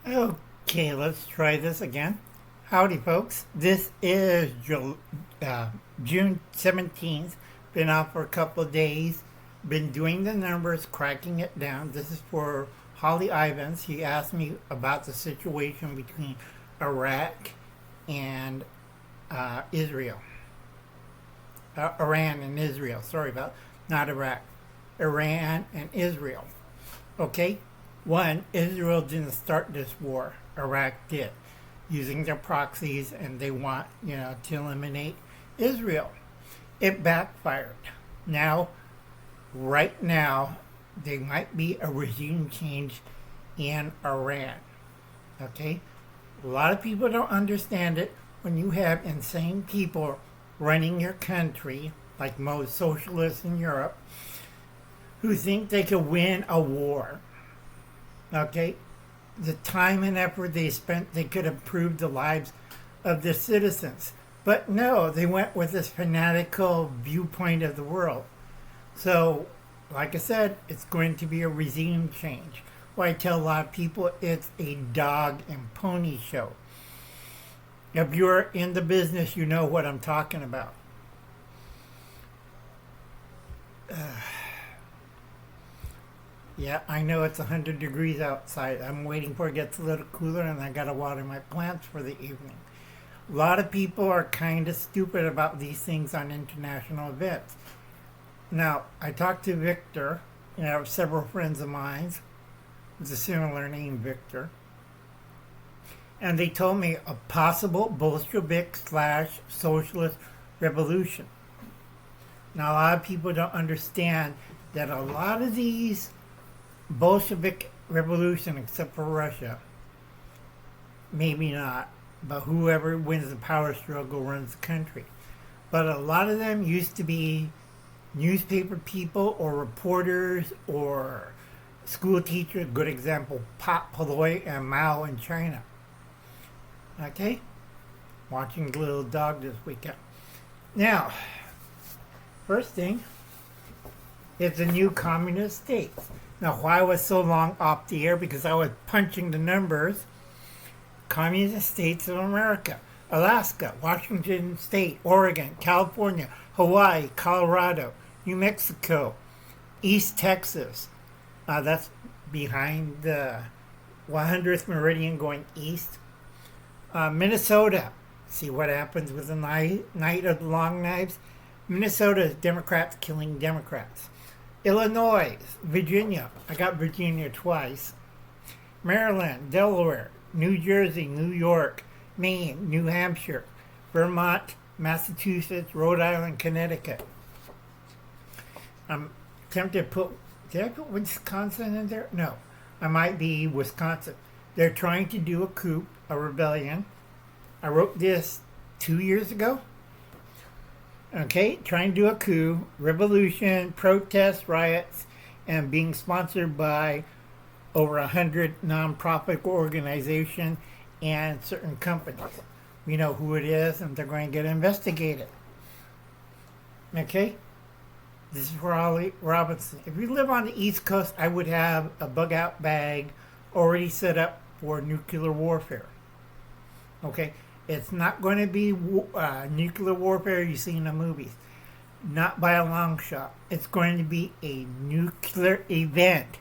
Okay, let's try this again. Howdy, folks. This is June 17th. Been out for a couple of days. Been doing the numbers, cracking it down. This is for Holly Ivans. He asked me about the situation between Iraq and Israel. Iran and Israel. Sorry about not Iraq. Iran and Israel. Okay? One, Israel didn't start this war. Iraq did, using their proxies, and they want, to eliminate Israel. It backfired. Now, right now, there might be a regime change in Iran. Okay? A lot of people don't understand it. When you have insane people running your country, like most socialists in Europe, who think they could win a war. Okay? The time and effort they spent, they could improve the lives of their citizens. But no, they went with this fanatical viewpoint of the world. So, like I said, it's going to be a regime change. Well, I tell a lot of people it's a dog and pony show. If you're in the business, you know what I'm talking about. Yeah, I know it's 100 degrees outside. I'm waiting for it gets a little cooler, and I gotta water my plants for the evening. A lot of people are kind of stupid about these things on international events. Now, I talked to Victor, several friends of mine with a similar name, Victor, and they told me a possible Bolshevik/socialist revolution. Now, a lot of people don't understand that a lot of these Bolshevik revolution, except for Russia, maybe not, but whoever wins the power struggle runs the country. But a lot of them used to be newspaper people or reporters or school teachers. Good example, Pop Polloy and Mao in China. Okay? Watching the little dog this weekend. Now, first thing, it's a new communist state. Now, why I was so long off the air? Because I was punching the numbers. Communist states of America: Alaska, Washington State, Oregon, California, Hawaii, Colorado, New Mexico, East Texas. That's behind the 100th meridian going east. Minnesota. See what happens with the night of the long knives? Minnesota, Democrats killing Democrats. Illinois, Virginia. I got Virginia twice. Maryland, Delaware, New Jersey, New York, Maine, New Hampshire, Vermont, Massachusetts, Rhode Island, Connecticut. I'm tempted to put, did I put Wisconsin in there? No, I might be Wisconsin. They're trying to do a coup, a rebellion. I wrote this 2 years ago. Okay, trying to do a coup, revolution, protests, riots, and being sponsored by over 100 nonprofit organizations and certain companies. We know who it is, and they're going to get investigated. Okay? This is for Ollie Robinson. If you live on the East Coast, I would have a bug-out bag already set up for nuclear warfare. Okay? It's not going to be nuclear warfare you see in the movies. Not by a long shot. It's going to be a nuclear event.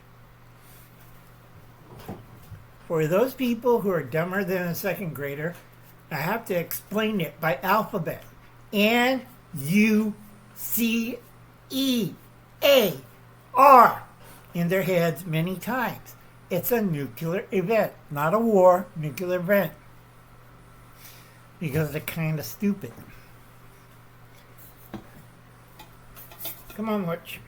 For those people who are dumber than a second grader, I have to explain it by alphabet. N-U-C-E-A-R in their heads many times. It's a nuclear event, not a war, nuclear event. Because they're kind of stupid. Come on, watch.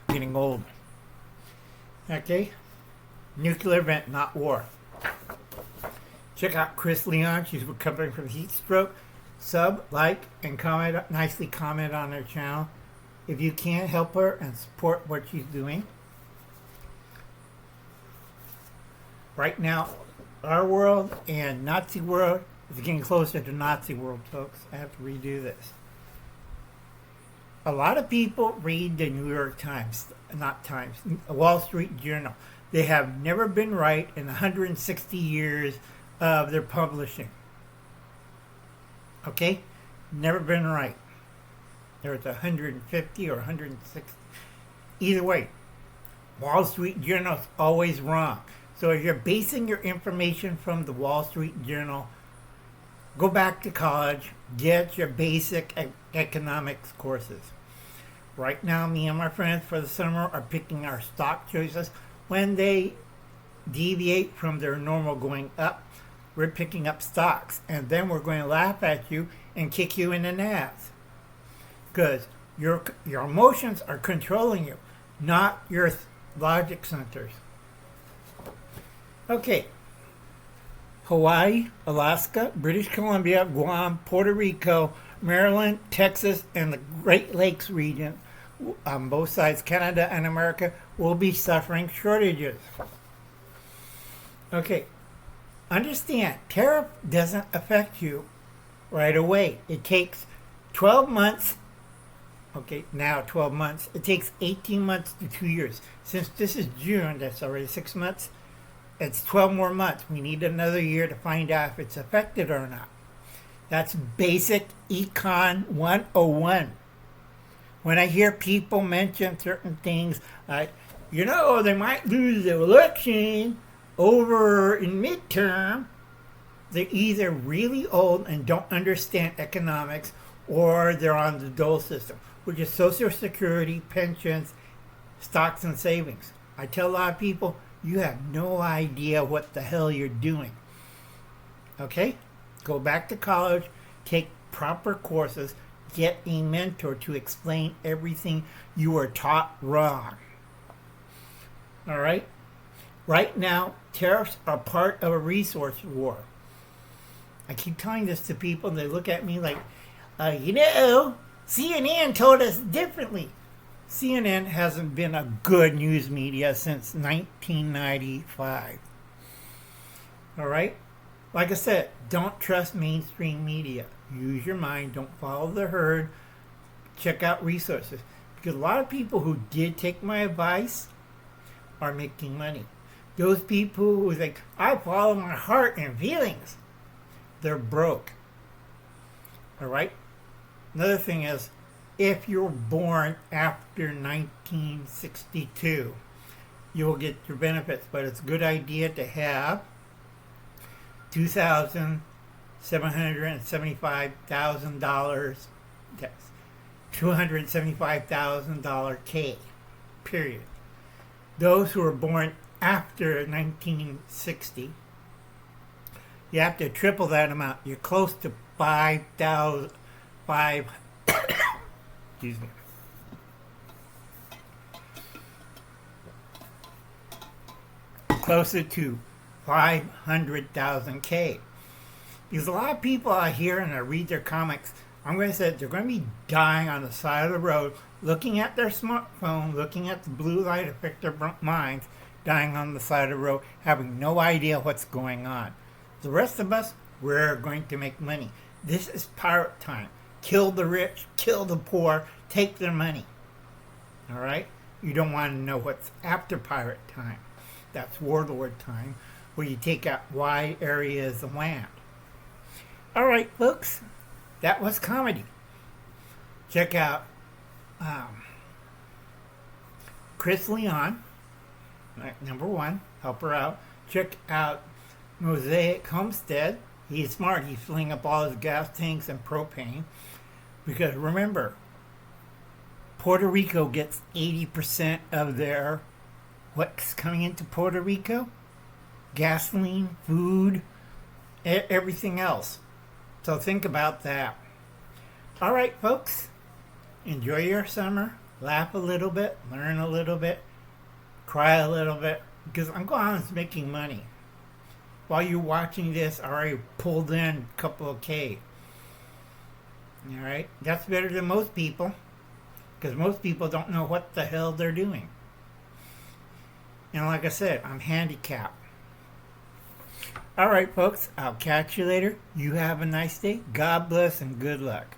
Getting old. Okay? Nuclear event, not war. Check out Chris Leon. She's recovering from heat stroke. Sub, like, and comment. Nicely comment on her channel. If you can, help her and support what she's doing. Right now, our world and Nazi world is getting closer to Nazi world, folks. I have to redo this. A lot of people read the New York Times, not Times, Wall Street Journal. They have never been right in 160 years of their publishing. Okay? Never been right. There's 150 or 160. Either way, Wall Street Journal is always wrong. So if you're basing your information from the Wall Street Journal, go back to college, get your basic economics courses. Right now, me and my friends for the summer are picking our stock choices. When they deviate from their normal going up, we're picking up stocks. And then we're going to laugh at you and kick you in the nads. Because your emotions are controlling you, not your logic centers. Okay. Hawaii, Alaska, British Columbia, Guam, Puerto Rico, Maryland, Texas, and the Great Lakes region on both sides, Canada and America, will be suffering shortages. Okay, understand, tariff doesn't affect you right away. It takes 12 months, okay, now 12 months. It takes 18 months to 2 years. Since this is June, that's already 6 months. It's 12 more months. We need another year to find out if it's affected or not. That's basic Econ 101. When I hear people mention certain things like, they might lose the election over in midterm, they're either really old and don't understand economics, or they're on the dole system, which is Social Security, pensions, stocks, and savings. I tell a lot of people, you have no idea what the hell you're doing. Okay? Go back to college, take proper courses, get a mentor to explain everything you were taught wrong. All right? Right now, tariffs are part of a resource war. I keep telling this to people, and they look at me like, CNN told us differently. CNN hasn't been a good news media since 1995. All right? Like I said, don't trust mainstream media. Use your mind. Don't follow the herd. Check out resources. Because a lot of people who did take my advice are making money. Those people who think, I follow my heart and feelings, they're broke. All right? Another thing is, if you're born after 1962, you'll get your benefits. But it's a good idea to have $275,000. That's $275,000 K. Period. Those who are born after 1960, you have to triple that amount. You're close to 5,000. Excuse me. Closer to 500,000 K. Because a lot of people out here, and I read their comics, I'm going to say they're going to be dying on the side of the road, looking at their smartphone, looking at the blue light affect their minds, dying on the side of the road, having no idea what's going on. The rest of us, we're going to make money. This is pirate time. Kill the rich, kill the poor, take their money. All right? You don't want to know what's after pirate time. That's warlord time, where you take out wide areas of land. All right, folks, that was comedy. Check out Chris Leon, number one, help her out. Check out Mosaic Homestead. He's smart. He's filling up all his gas tanks and propane. Because remember, Puerto Rico gets 80% of their what's coming into Puerto Rico? Gasoline, food, everything else. So think about that. All right, folks. Enjoy your summer. Laugh a little bit. Learn a little bit. Cry a little bit. Because I'm going to making money. While you're watching this, I already pulled in a couple of K. All right? That's better than most people. Because most people don't know what the hell they're doing. And like I said, I'm handicapped. All right, folks. I'll catch you later. You have a nice day. God bless and good luck.